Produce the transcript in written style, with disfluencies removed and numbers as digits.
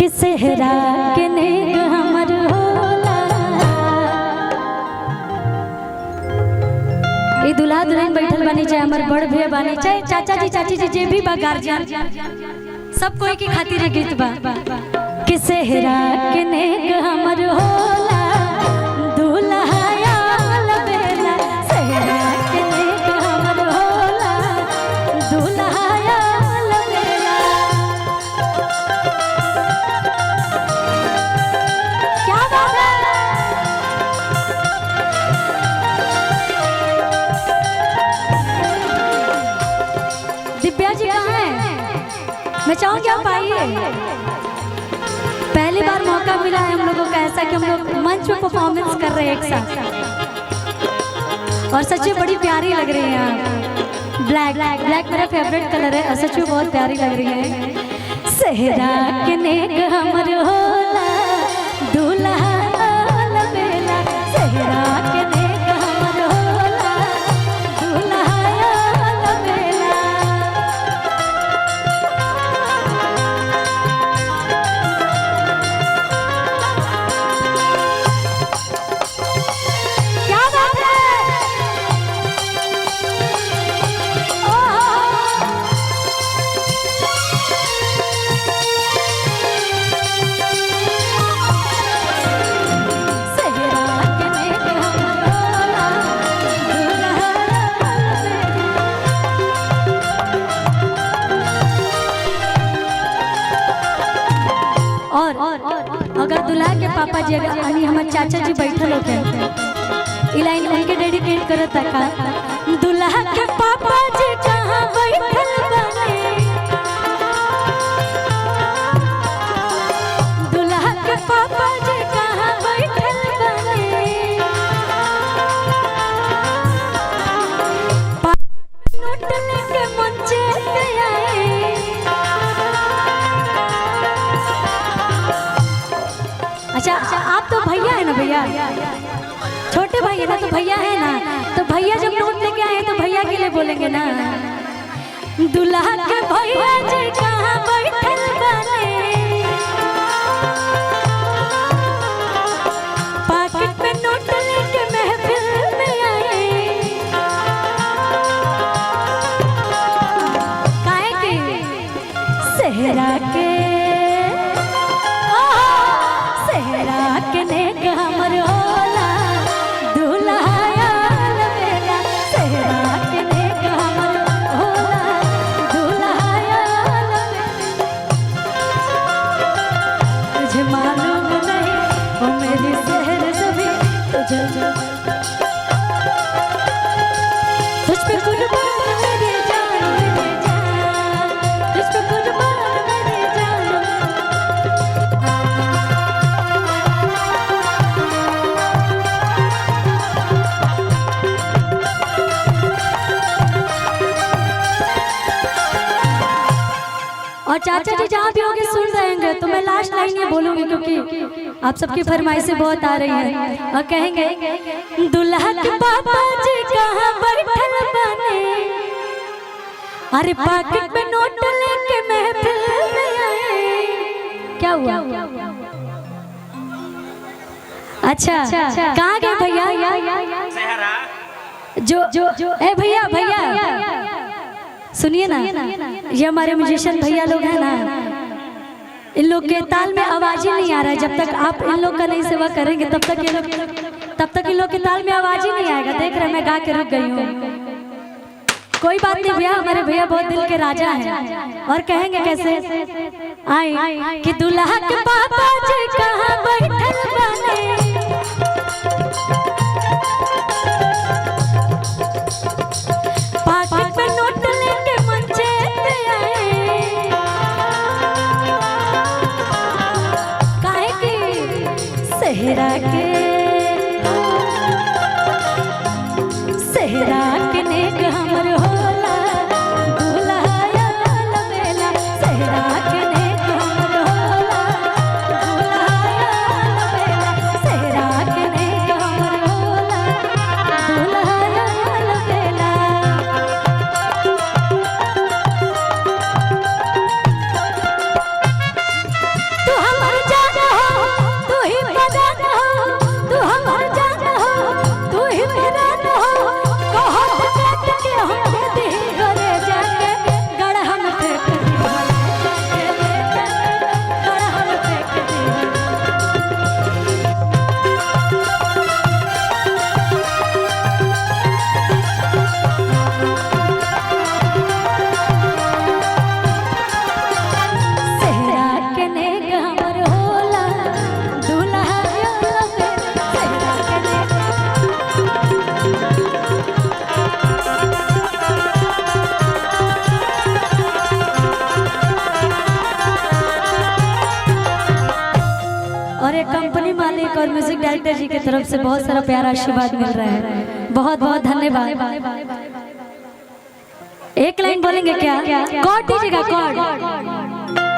कि सेहरा के नेग हमर होला। ई दुल्हा दुल्हन बैठल बनी चाहे हमर बड़ भैया बनी चाहे चाचा जी चाची जी जे भी बा गार्जियन सब कोई की खातिर गीत बा कि सेहरा के नेग हमर होला दुल्हा आल बेला। सेहरा के नेग हमर होला दुल्हा आल बेला। क्या बात है। दिव्या जी कहाँ हैं? मैं चाहूंगी आप आइए। पहली बार मौका मिला है हम लोगों का ऐसा कि हम लोग मंच पे परफॉर्मेंस कर रहे हैं एक साथ और सच में बड़ी प्यारी लग रही हैं आप। ब्लैक ब्लैक मेरा फेवरेट कलर है और सच में बहुत प्यारी लग रही है। सेहरा के नेग हमर होला दुल्हा आल बेला। सेहरा के नेग हमर होला दुल्हा आल बेला। क्या बात है। सेहरा के नेग हमर होला दुल्हा आल बेला। और अगर दुल्हा के पापा जी अगर यानी हमारे चाचा जी बैठल होते ई लाइन उनके डेडिकेट करत का। दुल्हा के पापा जी कहाँ बैठल बने। दुल्हा के पापा जी कहाँ बैठल बने। नोट लेके मंचे पे आए। अच्छा आप तो भैया है ना भैया छोटे भाई है ना तो भैया है ना तो भैया जब नोट लेके आए तो भैया के लिए बोलेंगे ना। दुल्हा के भैया जी कहाँ बैठल बने। पॉकेट में नोट लेके महफिल में आए। काहे के सेहरा के सेहरा के नेग हमर होला दुल्हा आल बेला। सेहरा के नेग हमर होला दुल्हा आल बेला। तुझे मालूम नहीं ओ मेरी सेहर सभी तुझे तुझ पे कुर्बान मेरी जान तुझ पे कुर्बान मेरी जान। और चाचा जी जहाँ भी होंगे सुन रहेंगे तो मैं लास्ट लाइन ये बोलूंगी क्योंकि आप सबकी फरमाइशें बहुत आ रही हैं और कहेंगे दुल्हा के पापा जी कहाँ बैठल बने। अरे पॉकेट में नोट लेके महफिल में आए। क्या हुआ। अच्छा कहाँ गए भैया जो ए भैया भैया सुनिए ना ये हमारे म्यूजिशियन भैया लोग हैं ना इन लोग के ताल में आवाज ही नहीं आ रहा है। जब तक आप इन लोग का नहीं सेवा करेंगे तब तक इन लोग के ताल में आवाज ही नहीं आएगा। देख रहे मैं गा के रुक गई हूँ। कोई बात नहीं भैया हमारे भैया बहुत दिल के राजा हैं और कहेंगे कैसे आए कि दुल्हा के पापा जी कहाँ बैठल बने। पॉकेट में नोट लेके मंचे पे आए। काहे की सेहरा के नेग हमर होला दुल्हा आल बेला। सेहरा के नेग हमर होला दुल्हा आल बेला। सेहरा के नेग हमर होला दुल्हा आल बेला। तू हम और म्यूजिक डायरेक्टर जी की तरफ से बहुत सारा प्यारा आशीर्वाद मिल रहा है। बहुत बहुत धन्यवाद। एक लाइन बोलेंगे क्या? कॉर्ड दीजिएगा, कॉर्ड।